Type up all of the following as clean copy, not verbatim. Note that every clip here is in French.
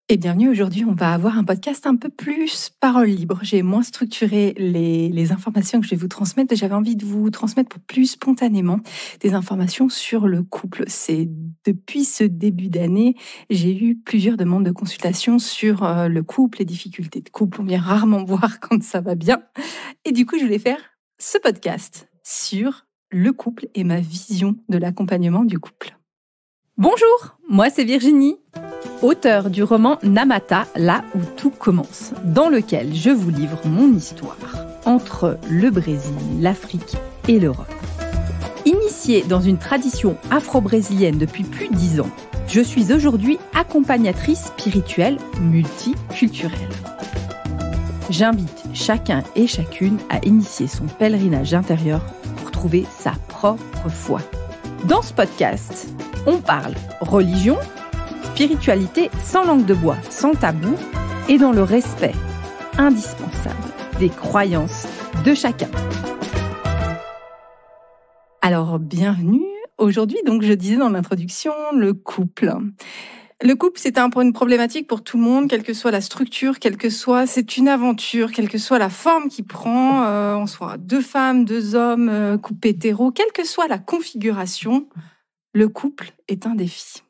Et bienvenue, aujourd'hui on va avoir un podcast un peu plus parole libre. J'ai moins structuré les informations que je vais vous transmettre. J'avais envie de vous transmettre pour plus spontanément des informations sur le couple. C'est depuis ce début d'année, j'ai eu plusieurs demandes de consultation sur le couple, les difficultés de couple. On vient rarement voir quand ça va bien. Et du coup, je voulais faire ce podcast sur le couple et ma vision de l'accompagnement du couple. Bonjour, moi c'est Virginie, auteure du roman Namata, là où tout commence, dans lequel je vous livre mon histoire entre le Brésil, l'Afrique et l'Europe. Initiée dans une tradition afro-brésilienne depuis plus de 10 ans, je suis aujourd'hui accompagnatrice spirituelle multiculturelle. J'invite chacun et chacune à initier son pèlerinage intérieur pour trouver sa propre foi. Dans ce podcast, on parle religion, spiritualité sans langue de bois, sans tabou et dans le respect indispensable des croyances de chacun. Alors, bienvenue. Aujourd'hui, donc, je disais dans l'introduction, le couple. Le couple, c'est une problématique pour tout le monde, quelle que soit la structure, c'est une aventure, quelle que soit la forme qu'il prend, on soit 2 femmes, 2 hommes, couple hétéro, quelle que soit la configuration, le couple est un défi.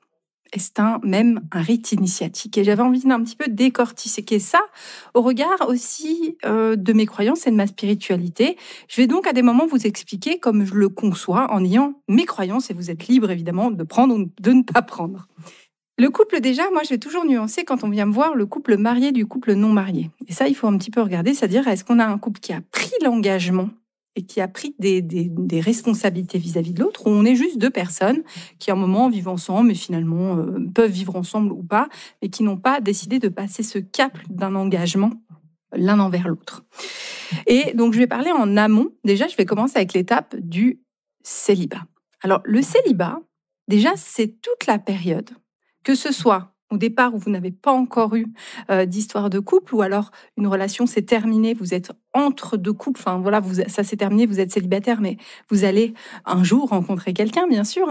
Et c'est même un rite initiatique. Et j'avais envie d'un petit peu décortiquer ça au regard aussi de mes croyances et de ma spiritualité. Je vais donc à des moments vous expliquer comme je le conçois en ayant mes croyances et vous êtes libre évidemment de prendre ou de ne pas prendre. Le couple, déjà, moi, je vais toujours nuancer quand on vient me voir le couple marié du couple non marié. Et ça, il faut un petit peu regarder, c'est-à-dire est-ce qu'on a un couple qui a pris l'engagement et qui a pris des responsabilités vis-à-vis de l'autre, ou on est juste 2 personnes qui, à un moment, vivent ensemble, mais finalement peuvent vivre ensemble ou pas, et qui n'ont pas décidé de passer ce cap d'un engagement l'un envers l'autre. Et donc, je vais parler en amont. Déjà, je vais commencer avec l'étape du célibat. Alors, le célibat, déjà, c'est toute la période, que ce soit au départ où vous n'avez pas encore eu d'histoire de couple, ou alors une relation s'est terminée, vous êtes entre 2 couples, enfin voilà, ça s'est terminé, vous êtes célibataire, mais vous allez un jour rencontrer quelqu'un, bien sûr.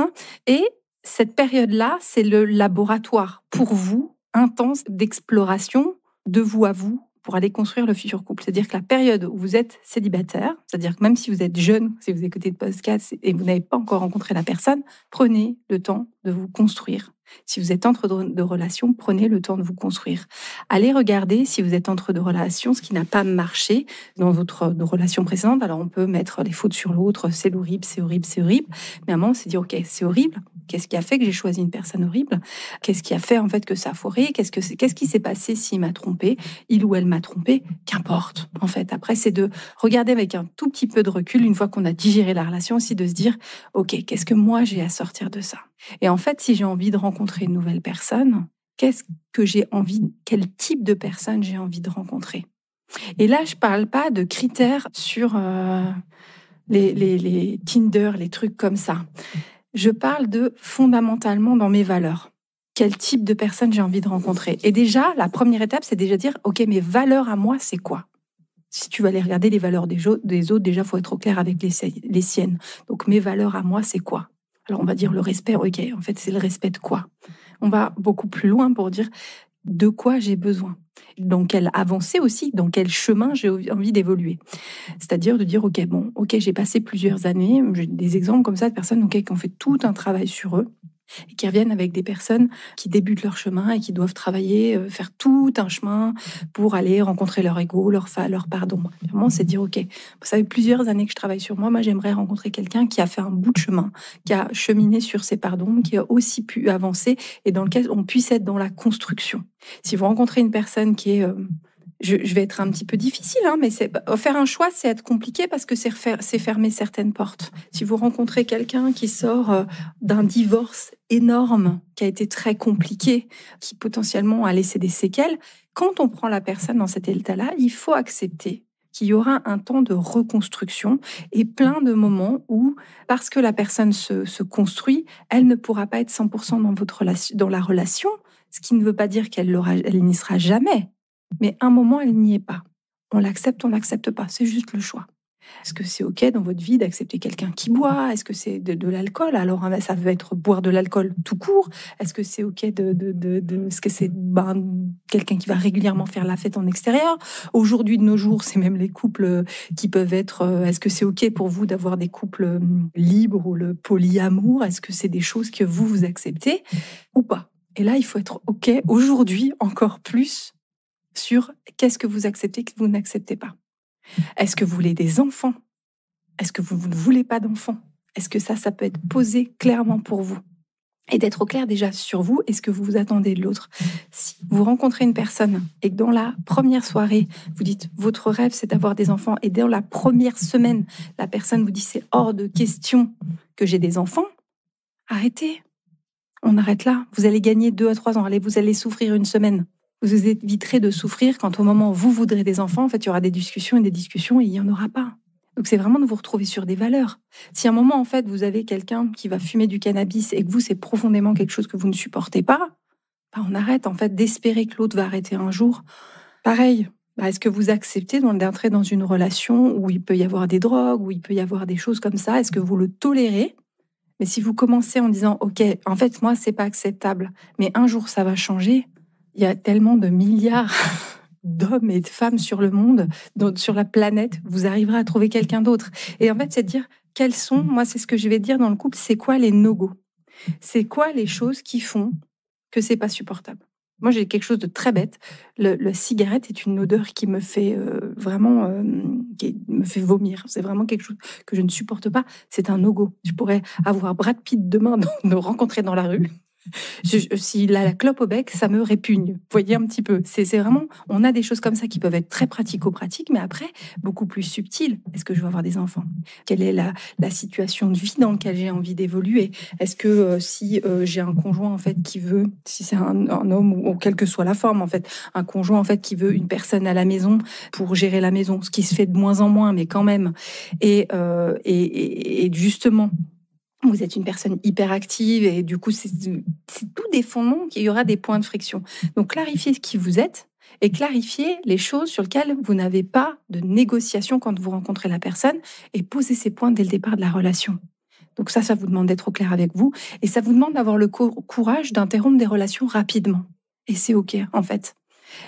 Et cette période-là, c'est le laboratoire pour vous, intense d'exploration de vous à vous, pour aller construire le futur couple. C'est-à-dire que la période où vous êtes célibataire, c'est-à-dire que même si vous êtes jeune, si vous écoutez le podcast et vous n'avez pas encore rencontré la personne, prenez le temps de vous construire. Si vous êtes entre 2 relations, prenez le temps de vous construire. Allez regarder si vous êtes entre 2 relations, ce qui n'a pas marché dans votre relation précédente. Alors on peut mettre les fautes sur l'autre, c'est horrible, c'est horrible, c'est horrible. Mais à un moment, c'est dire, ok, c'est horrible. Qu'est-ce qui a fait que j'ai choisi une personne horrible? Qu'est-ce qui a fait en fait que ça a foiré? Qu'est-ce qui s'est passé s'il m'a trompé? Il ou elle m'a trompé? Qu'importe, en fait. Après, c'est de regarder avec un tout petit peu de recul, une fois qu'on a digéré la relation, aussi de se dire, ok, qu'est-ce que moi j'ai à sortir de ça? Et en fait, si j'ai envie de rencontrer une nouvelle personne, qu'est-ce que j'ai envie, quel type de personne j'ai envie de rencontrer? Et là, je parle pas de critères sur les Tinder, les trucs comme ça. Je parle de fondamentalement dans mes valeurs. Quel type de personne j'ai envie de rencontrer? Et déjà, la première étape, c'est déjà dire, ok, mes valeurs à moi, c'est quoi? Si tu vas aller regarder les valeurs des autres, déjà, il faut être au clair avec les siennes. Donc, mes valeurs à moi, c'est quoi? Alors, on va dire le respect. Ok, en fait, c'est le respect de quoi? On va beaucoup plus loin pour dire de quoi j'ai besoin. Dans quelle avancée aussi, dans quel chemin j'ai envie d'évoluer. C'est-à-dire de dire, ok, j'ai passé plusieurs années, j'ai des exemples comme ça de personnes qui ont fait tout un travail sur eux, et qui reviennent avec des personnes qui débutent leur chemin et qui doivent travailler, faire tout un chemin pour aller rencontrer leur ego, leur pardon. Vraiment, c'est dire, ok, ça fait plusieurs années que je travaille sur moi, j'aimerais rencontrer quelqu'un qui a fait un bout de chemin, qui a cheminé sur ses pardons, qui a aussi pu avancer et dans lequel on puisse être dans la construction. Si vous rencontrez une personne qui est... je vais être un petit peu difficile, mais faire un choix, c'est être compliqué parce que c'est fermer certaines portes. Si vous rencontrez quelqu'un qui sort d'un divorce énorme, qui a été très compliqué, qui potentiellement a laissé des séquelles, quand on prend la personne dans cet état-là, il faut accepter qu'il y aura un temps de reconstruction et plein de moments où, parce que la personne se construit, elle ne pourra pas être 100% dans la relation, ce qui ne veut pas dire qu'elle n'y sera jamais. Mais un moment, elle n'y est pas. On l'accepte pas. C'est juste le choix. Est-ce que c'est OK dans votre vie d'accepter quelqu'un qui boit? Est-ce que c'est de l'alcool? Alors, ça veut être boire de l'alcool tout court. Est-ce que c'est OK est-ce que c'est, quelqu'un qui va régulièrement faire la fête en extérieur? Aujourd'hui, de nos jours, c'est même les couples qui peuvent être, est-ce que c'est OK pour vous d'avoir des couples libres ou le polyamour? Est-ce que c'est des choses que vous acceptez ou pas? Et là, il faut être OK aujourd'hui encore plus sur qu'est-ce que vous acceptez, que vous n'acceptez pas. Est-ce que vous voulez des enfants? Est-ce que vous ne voulez pas d'enfants? Est-ce que ça peut être posé clairement pour vous? Et d'être au clair déjà sur vous et ce que vous attendez de l'autre. Si vous rencontrez une personne et que dans la première soirée, vous dites votre rêve c'est d'avoir des enfants et dans la première semaine, la personne vous dit c'est hors de question que j'ai des enfants, arrêtez. On arrête là. Vous allez gagner 2 à 3 ans. Allez, vous allez souffrir une semaine. Vous éviterez de souffrir quand au moment où vous voudrez des enfants, en fait, il y aura des discussions et il n'y en aura pas. Donc, c'est vraiment de vous retrouver sur des valeurs. Si à un moment, en fait, vous avez quelqu'un qui va fumer du cannabis et que vous, c'est profondément quelque chose que vous ne supportez pas, on arrête, en fait, d'espérer que l'autre va arrêter un jour. Pareil, est-ce que vous acceptez d'entrer dans une relation où il peut y avoir des drogues, où il peut y avoir des choses comme ça? Est-ce que vous le tolérez? Mais si vous commencez en disant, OK, en fait, moi, c'est pas acceptable, mais un jour, ça va changer. Il y a tellement de milliards d'hommes et de femmes sur le monde, sur la planète, vous arriverez à trouver quelqu'un d'autre. Et en fait, c'est de dire, moi, c'est ce que je vais dire dans le couple, c'est quoi les no-go? C'est quoi les choses qui font que c'est pas supportable? Moi, j'ai quelque chose de très bête. La cigarette est une odeur qui me fait vraiment, qui me fait vomir. C'est vraiment quelque chose que je ne supporte pas. C'est un no-go. Je pourrais avoir Brad Pitt demain, me rencontrer dans la rue. S'il a la clope au bec, ça me répugne. Vous voyez un petit peu. C'est vraiment, on a des choses comme ça qui peuvent être très pratico-pratiques, mais après, beaucoup plus subtiles. Est-ce que je veux avoir des enfants? Quelle est la situation de vie dans laquelle j'ai envie d'évoluer? Est-ce que si j'ai un conjoint, en fait, qui veut, si c'est un homme ou quelle que soit la forme, en fait, un conjoint, en fait, qui veut une personne à la maison pour gérer la maison, ce qui se fait de moins en moins, mais quand même. Et justement, vous êtes une personne hyper active et du coup, c'est tout des fondements qu'il y aura des points de friction. Donc, clarifiez qui vous êtes et clarifiez les choses sur lesquelles vous n'avez pas de négociation quand vous rencontrez la personne et posez ces points dès le départ de la relation. Donc ça vous demande d'être au clair avec vous et ça vous demande d'avoir le courage d'interrompre des relations rapidement. Et c'est OK, en fait.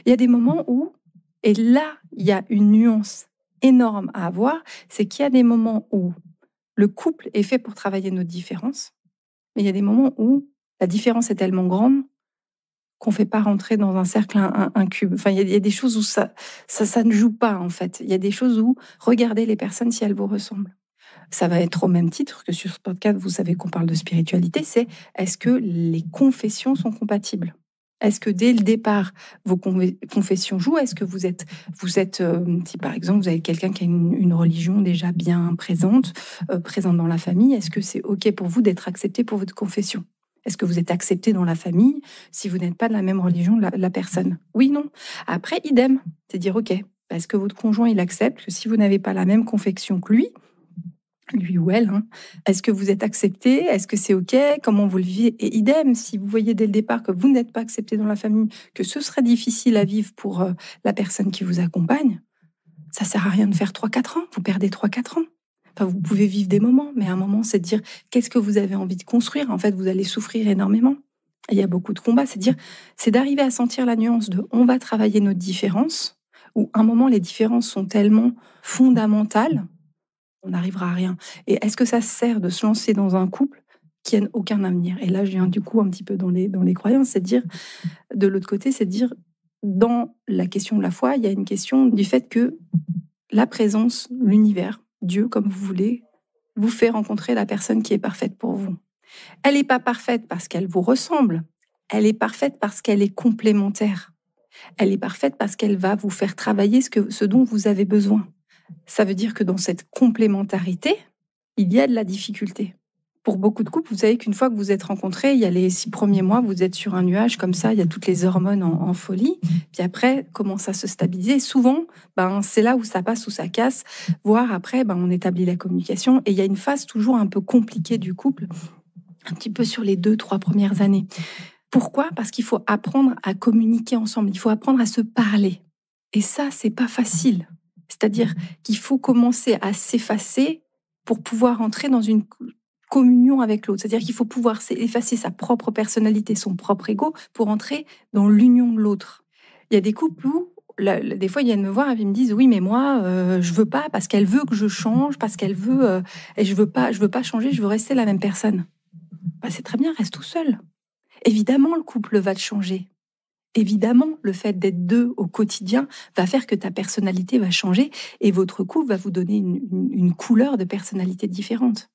Il y a des moments où, et là, il y a une nuance énorme à avoir, c'est qu'il y a des moments où le couple est fait pour travailler nos différences, mais il y a des moments où la différence est tellement grande qu'on ne fait pas rentrer dans un cercle un cube. Enfin, il y a des choses où ça ne joue pas, en fait. Il y a des choses où regardez les personnes si elles vous ressemblent. Ça va être au même titre que sur ce podcast, vous savez qu'on parle de spiritualité, c'est est-ce que les confessions sont compatibles? Est-ce que dès le départ, vos confessions jouent? Est-ce que vous êtes si par exemple vous avez quelqu'un qui a une religion déjà bien présente dans la famille, est-ce que c'est OK pour vous d'être accepté pour votre confession? Est-ce que vous êtes accepté dans la famille si vous n'êtes pas de la même religion la personne? Oui, non. Après, idem, c'est dire OK, est-ce que votre conjoint il accepte que si vous n'avez pas la même confession que lui ou elle, est-ce que vous êtes accepté? Est-ce que c'est OK? Comment vous le vivez? Et idem, si vous voyez dès le départ que vous n'êtes pas accepté dans la famille, que ce serait difficile à vivre pour la personne qui vous accompagne, ça sert à rien de faire 3-4 ans. Vous perdez 3-4 ans. Enfin, vous pouvez vivre des moments, mais un moment, c'est de dire qu'est-ce que vous avez envie de construire. En fait, vous allez souffrir énormément. Et il y a beaucoup de combats. C'est d'arriver à sentir la nuance de on va travailler nos différences, où à un moment, les différences sont tellement fondamentales on n'arrivera à rien. Et est-ce que ça sert de se lancer dans un couple qui n'a aucun avenir? Et là, je viens du coup un petit peu dans les croyances, c'est de dire, de l'autre côté, c'est de dire, dans la question de la foi, il y a une question du fait que la présence, l'univers, Dieu, comme vous voulez, vous fait rencontrer la personne qui est parfaite pour vous. Elle n'est pas parfaite parce qu'elle vous ressemble, elle est parfaite parce qu'elle est complémentaire. Elle est parfaite parce qu'elle va vous faire travailler ce dont vous avez besoin. Ça veut dire que dans cette complémentarité, il y a de la difficulté. Pour beaucoup de couples, vous savez qu'une fois que vous êtes rencontrés, il y a les 6 premiers mois, vous êtes sur un nuage comme ça, il y a toutes les hormones en folie. Puis après, commence à se stabiliser. Souvent, c'est là où ça passe, où ça casse. Voire après, on établit la communication. Et il y a une phase toujours un peu compliquée du couple, un petit peu sur les 2-3 premières années. Pourquoi? Parce qu'il faut apprendre à communiquer ensemble. Il faut apprendre à se parler. Et ça, c'est pas facile. C'est-à-dire qu'il faut commencer à s'effacer pour pouvoir entrer dans une communion avec l'autre. C'est-à-dire qu'il faut pouvoir effacer sa propre personnalité, son propre ego, pour entrer dans l'union de l'autre. Il y a des couples où, des fois, ils viennent me voir et ils me disent « Oui, mais moi, je veux pas parce qu'elle veut que je change, parce qu'elle veut... et je veux pas changer, je veux rester la même personne. » C'est très bien, reste tout seul. Évidemment, le couple va te changer. Évidemment, le fait d'être deux au quotidien va faire que ta personnalité va changer et votre couple va vous donner une couleur de personnalité différente.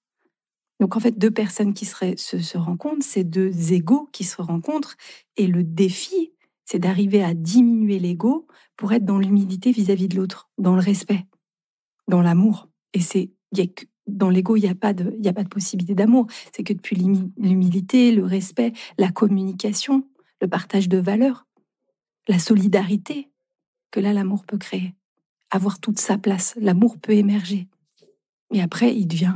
Donc en fait, deux personnes qui se rencontrent, c'est deux égos qui se rencontrent et le défi, c'est d'arriver à diminuer l'ego pour être dans l'humilité vis-à-vis de l'autre, dans le respect, dans l'amour. Et dans l'ego, il n'y a pas de possibilité d'amour. C'est que depuis l'humilité, le respect, la communication, le partage de valeurs, la solidarité, que là, l'amour peut créer. Avoir toute sa place. L'amour peut émerger. Et après, il devient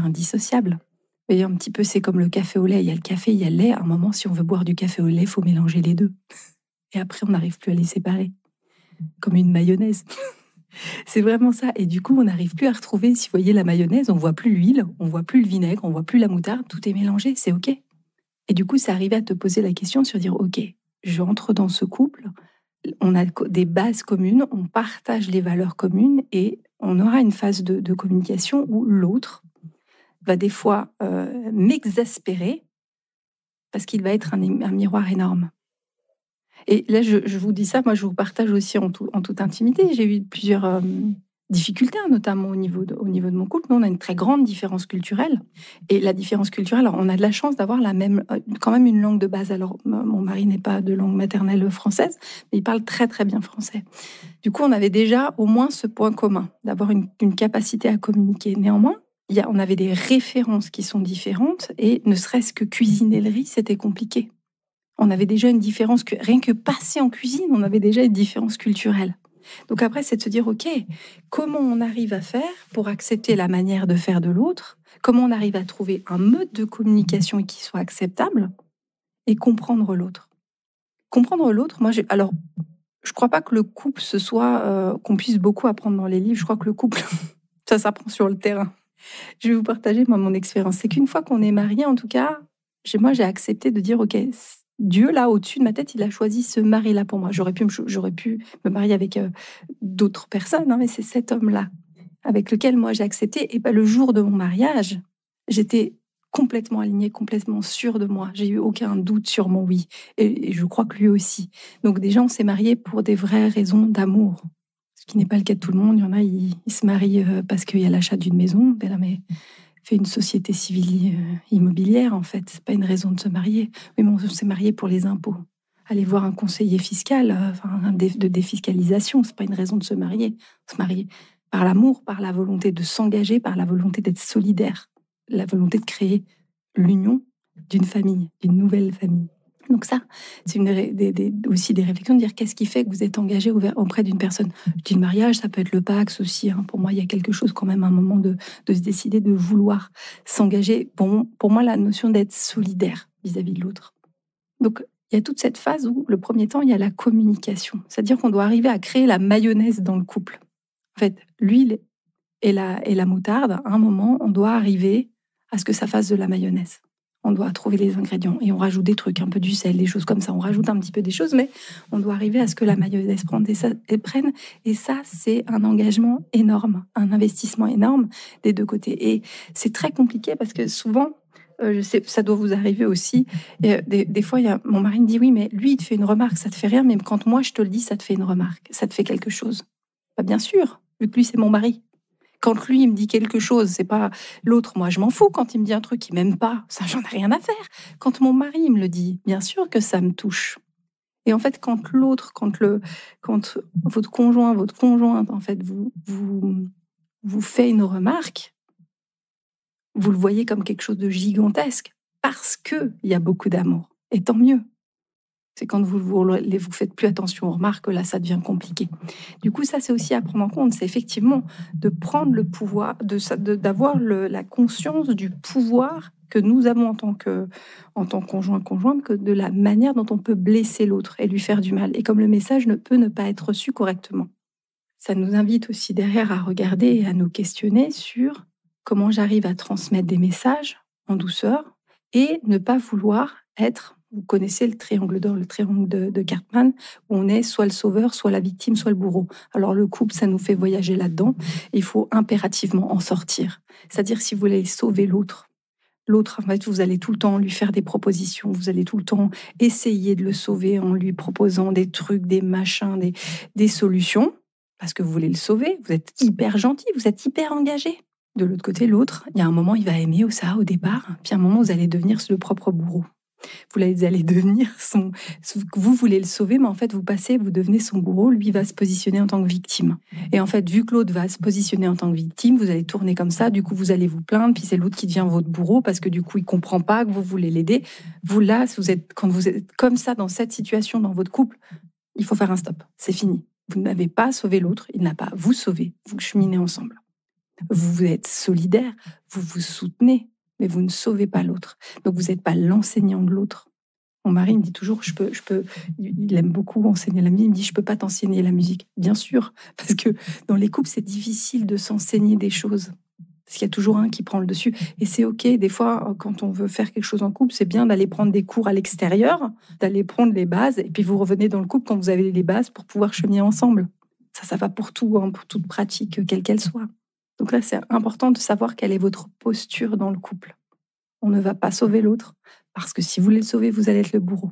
indissociable. Vous voyez, un petit peu, c'est comme le café au lait. Il y a le café, il y a le lait. À un moment, si on veut boire du café au lait, il faut mélanger les deux. Et après, on n'arrive plus à les séparer. Comme une mayonnaise. C'est vraiment ça. Et du coup, on n'arrive plus à retrouver, si vous voyez la mayonnaise, on ne voit plus l'huile, on ne voit plus le vinaigre, on ne voit plus la moutarde. Tout est mélangé, c'est OK. Et du coup, c'est arrivé à te poser la question sur dire, OK, j'entre dans ce couple, on a des bases communes, on partage les valeurs communes et on aura une phase de communication où l'autre va des fois m'exaspérer parce qu'il va être un miroir énorme. Et là, je vous dis ça, moi je vous partage aussi en toute intimité. J'ai eu plusieurs difficultés, notamment au niveau de mon couple. Nous, on a une très grande différence culturelle. Et la différence culturelle, alors, on a de la chance d'avoir quand même une langue de base. Alors, mon mari n'est pas de langue maternelle française, mais il parle très très bien français. Du coup, on avait déjà au moins ce point commun, d'avoir une capacité à communiquer. Néanmoins, on avait des références qui sont différentes, et ne serait-ce que cuisiner le riz, c'était compliqué. On avait déjà une différence, rien que passer en cuisine, on avait déjà une différence culturelle. Donc après, c'est de se dire, OK, comment on arrive à faire pour accepter la manière de faire de l'autre? Comment on arrive à trouver un mode de communication qui soit acceptable et comprendre l'autre? Comprendre l'autre, alors, je crois pas que le couple, ce soit qu'on puisse beaucoup apprendre dans les livres. Je crois que le couple, ça s'apprend sur le terrain. Je vais vous partager, moi, mon expérience. C'est qu'une fois qu'on est marié, en tout cas, moi, j'ai accepté de dire, OK, Dieu, là, au-dessus de ma tête, il a choisi ce mari-là pour moi. J'aurais pu me marier avec d'autres personnes, mais c'est cet homme-là avec lequel, moi, j'ai accepté. Et le jour de mon mariage, j'étais complètement alignée, complètement sûre de moi. J'ai eu aucun doute sur mon oui. Et je crois que lui aussi. Donc, déjà, on s'est mariés pour des vraies raisons d'amour. Ce qui n'est pas le cas de tout le monde. Il y en a, ils se marient parce qu'il y a l'achat d'une maison. Ben là, mais fait une société civile immobilière, en fait. C'est pas une raison de se marier. Oui, mais on s'est marié pour les impôts. Aller voir un conseiller fiscal, de défiscalisation, c'est pas une raison de se marier. On se marie par l'amour, par la volonté de s'engager, par la volonté d'être solidaire, la volonté de créer l'union d'une famille, d'une nouvelle famille. Donc ça, c'est aussi des réflexions de dire qu'est-ce qui fait que vous êtes engagé auprès d'une personne. Je dis le mariage, ça peut être le Pacs aussi. Pour moi, il y a quelque chose quand même, un moment de se décider de vouloir s'engager. Pour moi, la notion d'être solidaire vis-à-vis de l'autre. Donc, il y a toute cette phase où, le premier temps, il y a la communication. C'est-à-dire qu'on doit arriver à créer la mayonnaise dans le couple. En fait, l'huile et la moutarde, à un moment, on doit arriver à ce que ça fasse de la mayonnaise. On doit trouver les ingrédients et on rajoute des trucs, un peu du sel, des choses comme ça. On rajoute un petit peu des choses, mais on doit arriver à ce que la mayonnaise prenne. Et ça, c'est un engagement énorme, un investissement énorme des deux côtés. Et c'est très compliqué parce que souvent, je sais, ça doit vous arriver aussi. Des fois, mon mari me dit oui, mais lui, il te fait une remarque, ça te fait rien, mais quand moi je te le dis, ça te fait une remarque, ça te fait quelque chose. Bien sûr, vu que lui, c'est mon mari. Quand lui, il me dit quelque chose, c'est pas l'autre. Moi, je m'en fous quand il me dit un truc qu'il m'aime pas. Ça, j'en ai rien à faire. Quand mon mari me le dit, bien sûr que ça me touche. Et en fait, quand votre conjointe, en fait, vous fait une remarque, vous le voyez comme quelque chose de gigantesque parce que il y a beaucoup d'amour. Et tant mieux. C'est quand vous faites plus attention aux remarques, là, ça devient compliqué. Du coup, ça, c'est aussi à prendre en compte. C'est effectivement de prendre le pouvoir, d'avoir la conscience du pouvoir que nous avons en tant que conjointe, que de la manière dont on peut blesser l'autre et lui faire du mal. Et comme le message ne peut ne pas être reçu correctement. Ça nous invite aussi derrière à regarder et à nous questionner sur comment j'arrive à transmettre des messages en douceur et ne pas vouloir être, vous connaissez le triangle d'or, le triangle de Cartman, où on est soit le sauveur, soit la victime, soit le bourreau. Alors le couple, ça nous fait voyager là-dedans. Il faut impérativement en sortir. C'est-à-dire si vous voulez sauver l'autre, en fait, vous allez tout le temps lui faire des propositions, vous allez tout le temps essayer de le sauver en lui proposant des trucs, des machins, des solutions, parce que vous voulez le sauver, vous êtes hyper gentil, vous êtes hyper engagé. De l'autre côté, l'autre, il y a un moment, il va aimer ça au départ, puis à un moment, vous allez devenir le propre bourreau. Vous allez devenir vous voulez le sauver, mais en fait, vous devenez son bourreau, lui va se positionner en tant que victime. Et en fait, vu que l'autre va se positionner en tant que victime, vous allez tourner comme ça, du coup, vous allez vous plaindre, puis c'est l'autre qui devient votre bourreau, parce que du coup, il comprend pas que vous voulez l'aider. Quand vous êtes comme ça, dans cette situation, dans votre couple, il faut faire un stop. C'est fini. Vous n'avez pas sauvé l'autre, il n'a pas à vous sauver. Vous cheminez ensemble. Vous êtes solidaire, vous vous soutenez, mais vous ne sauvez pas l'autre. Donc, vous n'êtes pas l'enseignant de l'autre. Mon mari me dit toujours, il aime beaucoup enseigner la musique, il me dit, je peux pas t'enseigner la musique. Bien sûr, parce que dans les couples, c'est difficile de s'enseigner des choses. Parce qu'il y a toujours un qui prend le dessus. Et c'est OK, des fois, quand on veut faire quelque chose en couple, c'est bien d'aller prendre des cours à l'extérieur, d'aller prendre les bases, et puis vous revenez dans le couple quand vous avez les bases pour pouvoir cheminer ensemble. Ça va pour tout, pour toute pratique, quelle qu'elle soit. Donc là, c'est important de savoir quelle est votre posture dans le couple. On ne va pas sauver l'autre, parce que si vous voulez le sauver, vous allez être le bourreau.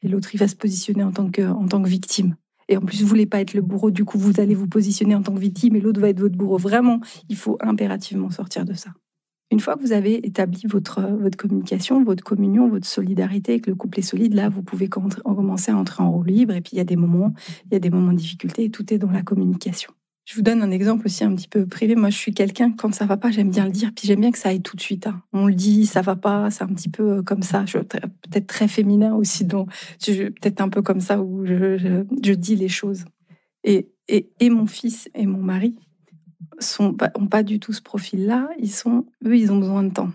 Et l'autre, il va se positionner en tant que victime. Et en plus, vous ne voulez pas être le bourreau, du coup, vous allez vous positionner en tant que victime et l'autre va être votre bourreau. Vraiment, il faut impérativement sortir de ça. Une fois que vous avez établi votre communication, votre communion, votre solidarité et que le couple est solide, là, vous pouvez commencer à entrer en roue libre. Et puis, il y a des moments de difficulté et tout est dans la communication. Je vous donne un exemple aussi un petit peu privé. Moi, je suis quelqu'un, quand ça va pas, j'aime bien le dire, puis j'aime bien que ça aille tout de suite. On le dit, ça va pas, c'est un petit peu comme ça. Je suis peut-être très féminin aussi, donc peut-être un peu comme ça où je dis les choses. Et mon fils et mon mari ont pas du tout ce profil-là. Eux, ils ont besoin de temps.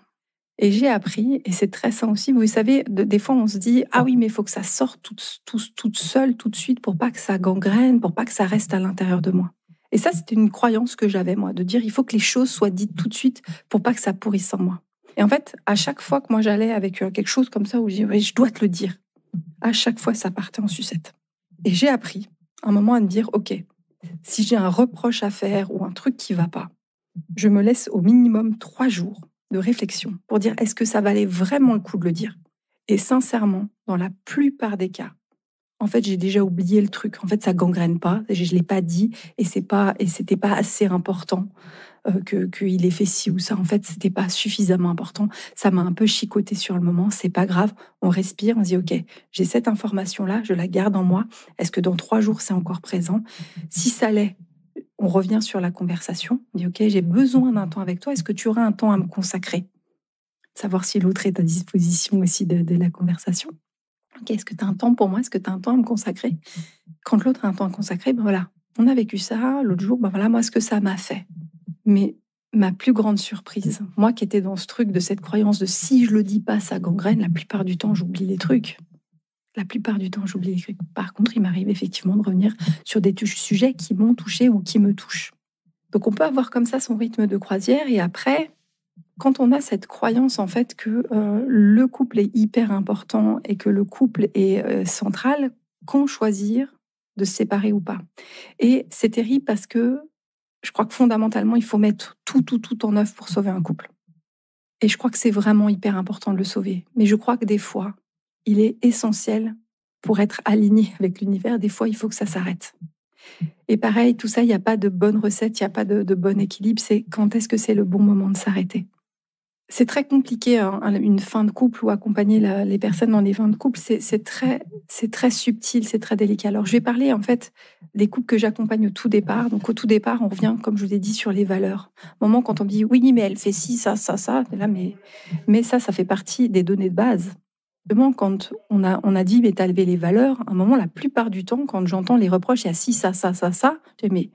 Et j'ai appris, et c'est très sain aussi, vous savez, des fois on se dit « Ah oui, mais il faut que ça sorte toute seule, tout de suite, pour pas que ça gangrène, pour pas que ça reste à l'intérieur de moi. » Et ça, c'était une croyance que j'avais, moi, de dire il faut que les choses soient dites tout de suite pour pas que ça pourrisse en moi. Et en fait, à chaque fois que moi j'allais avec quelque chose comme ça, où je dis ouais, je dois te le dire, à chaque fois, ça partait en sucette. Et j'ai appris, un moment, à me dire ok, si j'ai un reproche à faire ou un truc qui va pas, je me laisse au minimum 3 jours de réflexion pour dire est-ce que ça valait vraiment le coup de le dire. Et sincèrement, dans la plupart des cas, en fait, j'ai déjà oublié le truc. En fait, ça gangrène pas. Je l'ai pas dit et c'était pas assez important qu'il ait fait ci ou ça. En fait, c'était pas suffisamment important. Ça m'a un peu chicoté sur le moment. C'est pas grave. On respire. On se dit ok, j'ai cette information-là, je la garde en moi. Est-ce que dans 3 jours c'est encore présent? Si ça l'est, on revient sur la conversation. On dit ok, j'ai besoin d'un temps avec toi. Est-ce que tu auras un temps à me consacrer? Savoir si l'autre est à disposition aussi de la conversation. Ok, est-ce que tu as un temps pour moi? Est-ce que tu as un temps à me consacrer? Quand l'autre a un temps à consacrer, ben voilà, on a vécu ça l'autre jour, ben voilà, moi, ce que ça m'a fait. Mais ma plus grande surprise, moi qui étais dans ce truc de cette croyance de si je le dis pas, ça gangrène, la plupart du temps, j'oublie les trucs. La plupart du temps, j'oublie les trucs. Par contre, il m'arrive effectivement de revenir sur des sujets qui m'ont touché ou qui me touchent. Donc, on peut avoir comme ça son rythme de croisière et après, quand on a cette croyance en fait que le couple est hyper important et que le couple est central, quand choisir de se séparer ou pas? Et c'est terrible parce que je crois que fondamentalement, il faut mettre tout en œuvre pour sauver un couple. Et je crois que c'est vraiment hyper important de le sauver. Mais je crois que des fois, il est essentiel pour être aligné avec l'univers. Des fois, il faut que ça s'arrête. Et pareil, tout ça, il n'y a pas de bonne recette, il n'y a pas de bon équilibre. C'est quand est-ce que c'est le bon moment de s'arrêter? C'est très compliqué, une fin de couple ou accompagner les personnes dans les fins de couple. C'est très subtil, c'est très délicat. Alors, je vais parler en fait des couples que j'accompagne au tout départ. Donc, au tout départ, on revient, comme je vous ai dit, sur les valeurs. Au moment quand on me dit oui, mais elle fait ci, ça, là, mais ça fait partie des données de base. Justement, quand on a dit mais t'as levé les valeurs, à un moment, la plupart du temps, quand j'entends les reproches, il y a ci, ça, je dis, mais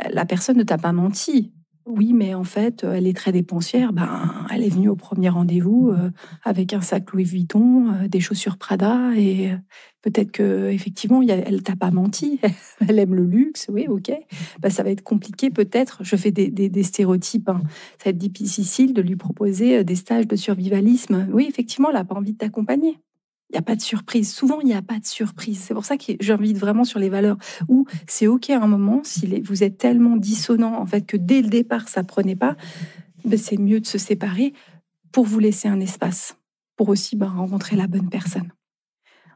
la personne ne t'a pas menti. Oui, mais en fait, elle est très dépensière. Ben, elle est venue au premier rendez-vous, avec un sac Louis Vuitton, des chaussures Prada et peut-être qu'effectivement, il y a elle t'a pas menti. Elle aime le luxe, oui, OK. Bah, ça va être compliqué peut-être, je fais des stéréotypes, hein. Ça va être difficile de lui proposer, des stages de survivalisme. Oui, effectivement, elle a pas envie de t'accompagner. Il y a pas de surprise. Souvent, il y a pas de surprise. C'est pour ça que j'invite vraiment sur les valeurs où c'est OK à un moment, si vous êtes tellement dissonant en fait que dès le départ ça prenait pas, ben, c'est mieux de se séparer pour vous laisser un espace, pour aussi ben, rencontrer la bonne personne.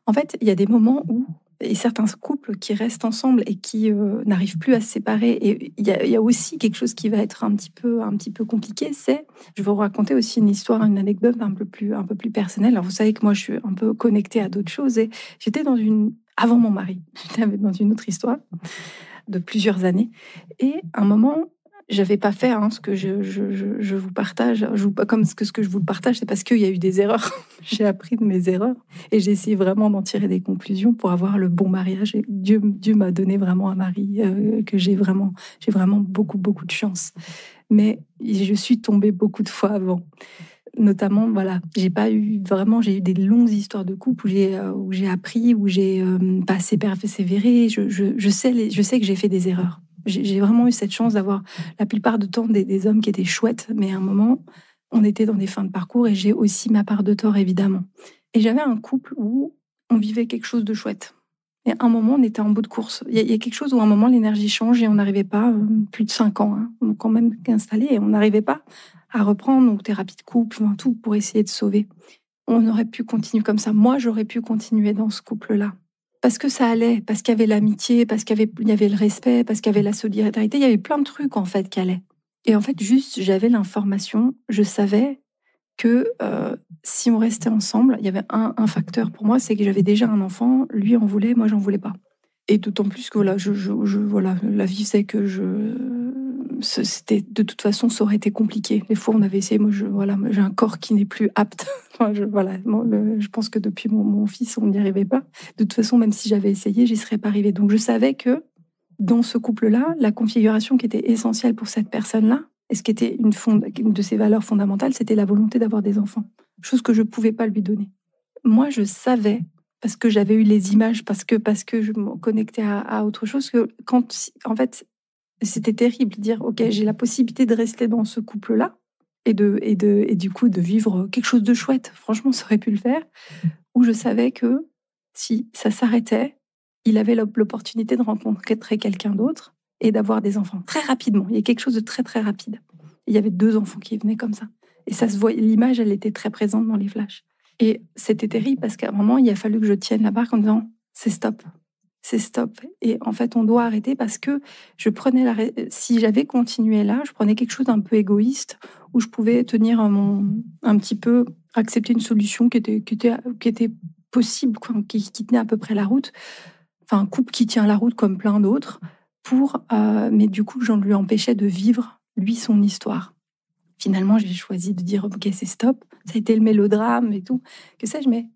En fait, il y a des moments où et certains couples qui restent ensemble et qui n'arrivent plus à se séparer. Et il y a aussi quelque chose qui va être un petit peu compliqué, c'est, je vais vous raconter aussi une histoire, une anecdote un peu plus personnelle. Alors vous savez que moi je suis un peu connectée à d'autres choses et j'étais avant mon mari, j'étais dans une autre histoire de plusieurs années. Et à un moment, j'avais pas fait ce que je vous partage. Comme ce que je vous partage, c'est parce qu'il y a eu des erreurs. J'ai appris de mes erreurs et j'ai essayé vraiment d'en tirer des conclusions pour avoir le bon mariage. Et Dieu m'a donné vraiment un mari que j'ai vraiment beaucoup, beaucoup de chance. Mais je suis tombée beaucoup de fois avant. Notamment, voilà, j'ai eu des longues histoires de couple où j'ai appris, où j'ai passé, persévéré. Je sais que j'ai fait des erreurs. J'ai vraiment eu cette chance d'avoir la plupart du temps des hommes qui étaient chouettes, mais à un moment, on était dans des fins de parcours et j'ai aussi ma part de tort, évidemment. Et j'avais un couple où on vivait quelque chose de chouette. Et à un moment, on était en bout de course. Il y a quelque chose où à un moment, l'énergie change et on n'arrivait pas, plus de 5 ans, hein, on a quand même installé, et on n'arrivait pas à reprendre nos thérapies de couple, enfin, tout pour essayer de sauver. On aurait pu continuer comme ça. Moi, j'aurais pu continuer dans ce couple-là. Parce que ça allait, parce qu'il y avait l'amitié, parce qu'il y avait le respect, parce qu'il y avait la solidarité. Il y avait plein de trucs, en fait, qui allaient. Et en fait, juste, j'avais l'information, je savais que si on restait ensemble, il y avait un facteur pour moi, c'est que j'avais déjà un enfant, lui en voulait, moi j'en voulais pas. Et d'autant plus que voilà, voilà, la vie c'est que c'était de toute façon ça aurait été compliqué. Des fois on avait essayé, voilà, moi, j'ai un corps qui n'est plus apte. Enfin, voilà, je pense que depuis mon fils on n'y arrivait pas. De toute façon même si j'avais essayé, j'y serais pas arrivée. Donc je savais que dans ce couple-là, la configuration qui était essentielle pour cette personne-là, et ce qui était une de ses valeurs fondamentales, c'était la volonté d'avoir des enfants. Chose que je ne pouvais pas lui donner. Moi, je savais, parce que j'avais eu les images, parce que je me connectais à autre chose, que en fait, c'était terrible de dire, OK, j'ai la possibilité de rester dans ce couple-là et du coup de vivre quelque chose de chouette. Franchement, ça aurait pu le faire. Où je savais que si ça s'arrêtait, il avait l'opportunité de rencontrer quelqu'un d'autre et d'avoir des enfants très rapidement. Il y a quelque chose de très très rapide. Il y avait 2 enfants qui venaient comme ça. Et ça se voyait, l'image, elle était très présente dans les flashs. Et c'était terrible parce qu'à un moment, il a fallu que je tienne la barque en disant, c'est stop. C'est stop. Et en fait, on doit arrêter parce que si j'avais continué là, je prenais quelque chose d'un peu égoïste où je pouvais tenir un petit peu, accepter une solution qui était possible, quoi, qui tenait à peu près la route. Enfin, un couple qui tient la route comme plein d'autres, mais du coup, j'en lui empêchais de vivre, lui, son histoire. Finalement, j'ai choisi de dire, OK, c'est stop. Ça a été le mélodrame et tout. Que sais-je, mais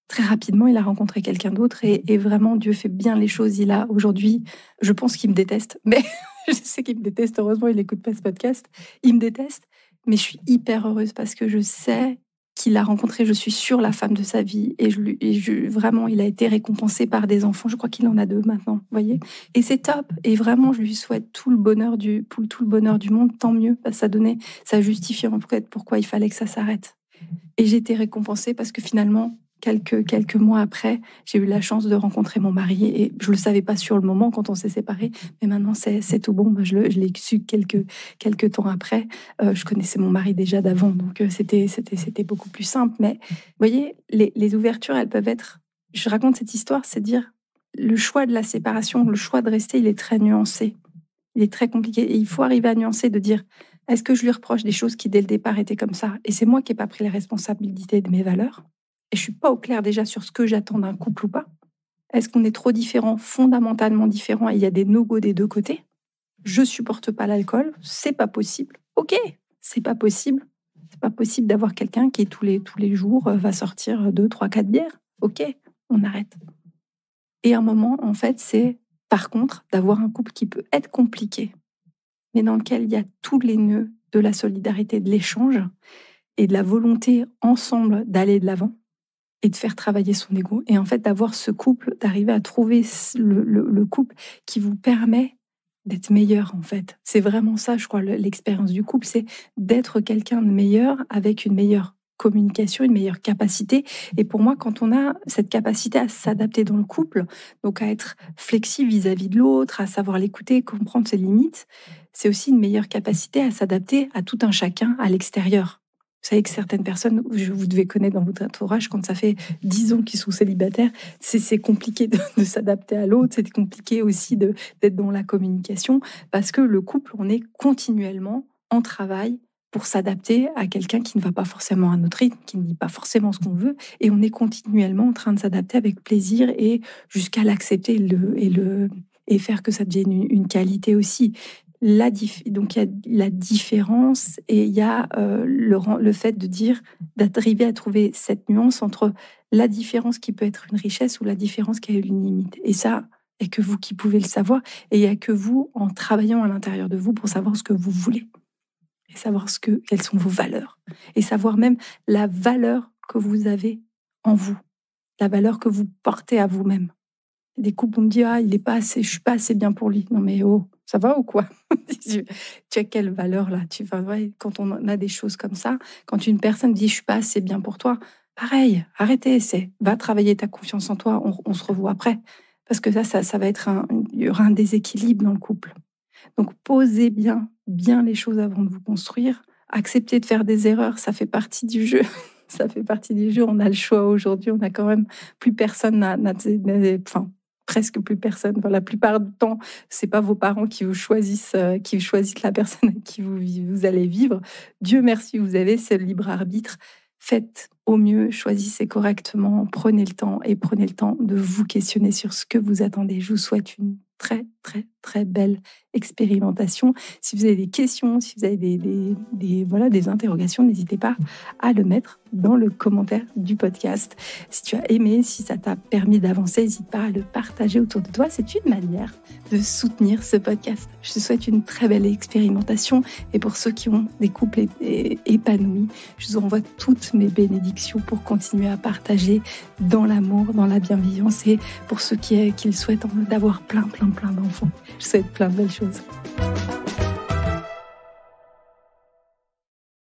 très rapidement, il a rencontré quelqu'un d'autre et vraiment, Dieu fait bien les choses. Il a aujourd'hui, je pense qu'il me déteste, mais je sais qu'il me déteste. Heureusement, il n'écoute pas ce podcast. Il me déteste, mais je suis hyper heureuse parce que je sais qu'il a rencontré, je suis sûre, la femme de sa vie. Vraiment, il a été récompensé par des enfants. Je crois qu'il en a 2 maintenant, vous voyez. Et c'est top. Et vraiment, je lui souhaite tout le bonheur du monde. Tant mieux, parce que ça justifiait en fait pourquoi il fallait que ça s'arrête. Et j'ai été récompensée parce que finalement, quelques mois après, j'ai eu la chance de rencontrer mon mari et je le savais pas sur le moment quand on s'est séparés, mais maintenant c'est tout bon. Je l'ai su quelques temps après. Je connaissais mon mari déjà d'avant, donc c'était beaucoup plus simple. Mais vous voyez, les ouvertures, elles peuvent être. Je raconte cette histoire, c'est dire le choix de la séparation, le choix de rester, il est très nuancé, il est très compliqué et il faut arriver à nuancer, de dire est-ce que je lui reproche des choses qui dès le départ étaient comme ça et c'est moi qui n'ai pas pris les responsabilités de mes valeurs et je suis pas au clair déjà sur ce que j'attends d'un couple ou pas. Est-ce qu'on est trop différents, fondamentalement différents, et il y a des no-go des 2 côtés? Je supporte pas l'alcool, c'est pas possible. OK, c'est pas possible. C'est pas possible d'avoir quelqu'un qui tous les jours va sortir 2, 3, 4 bières. OK, on arrête. Et un moment, en fait, c'est par contre d'avoir un couple qui peut être compliqué. mais dans lequel il y a tous les nœuds de la solidarité, de l'échange et de la volonté ensemble d'aller de l'avant et de faire travailler son ego. Et en fait, d'avoir ce couple, d'arriver à trouver le couple qui vous permet d'être meilleur, en fait. C'est vraiment ça, je crois, l'expérience du couple, c'est d'être quelqu'un de meilleur avec une meilleure communication, une meilleure capacité. Et pour moi, quand on a cette capacité à s'adapter dans le couple, donc à être flexible vis-à-vis de l'autre, à savoir l'écouter, comprendre ses limites, c'est aussi une meilleure capacité à s'adapter à tout un chacun à l'extérieur. Vous savez que certaines personnes, vous devez connaître dans votre entourage, quand ça fait 10 ans qu'ils sont célibataires, c'est compliqué de s'adapter à l'autre, c'est compliqué aussi d'être dans la communication, parce que le couple, on est continuellement en travail pour s'adapter à quelqu'un qui ne va pas forcément à notre rythme, qui ne dit pas forcément ce qu'on veut, et on est continuellement en train de s'adapter avec plaisir et jusqu'à l'accepter et faire que ça devienne une qualité aussi. Donc il y a la différence et il y a le fait de dire, d'arriver à trouver cette nuance entre la différence qui peut être une richesse ou la différence qui a une limite. Et ça, il n'y a que vous qui pouvez le savoir, et il n'y a que vous en travaillant à l'intérieur de vous pour savoir ce que vous voulez et savoir quelles sont vos valeurs et savoir même la valeur que vous avez en vous, la valeur que vous portez à vous-même. Des couples on me dit il est pas assez, je suis pas assez bien pour lui. Non mais ça va ou quoi? Tu as quelle valeur là? Quand on a des choses comme ça, quand une personne dit je suis pas assez bien pour toi, pareil, arrêtez, va travailler ta confiance en toi, on se revoit après. Parce que ça va être il y aura un déséquilibre dans le couple. Donc posez bien les choses avant de vous construire. Acceptez de faire des erreurs, ça fait partie du jeu. Ça fait partie du jeu, on a le choix aujourd'hui, on a quand même plus personne, presque plus personne. La plupart du temps, c'est pas vos parents qui vous choisissent la personne avec qui vous allez vivre. Dieu merci, vous avez ce libre arbitre. Faites au mieux, choisissez correctement, prenez le temps de vous questionner sur ce que vous attendez. Je vous souhaite une très, très, très belle expérimentation. Si vous avez des questions, si vous avez des interrogations, n'hésitez pas à le mettre dans le commentaire du podcast. Si tu as aimé, si ça t'a permis d'avancer, n'hésite pas à le partager autour de toi. C'est une manière de soutenir ce podcast. Je te souhaite une très belle expérimentation. Et pour ceux qui ont des couples épanouis, je vous envoie toutes mes bénédictions pour continuer à partager dans l'amour, dans la bienveillance, et pour ceux qui le souhaitent d'avoir plein d'enfants. Je souhaite plein de belles choses.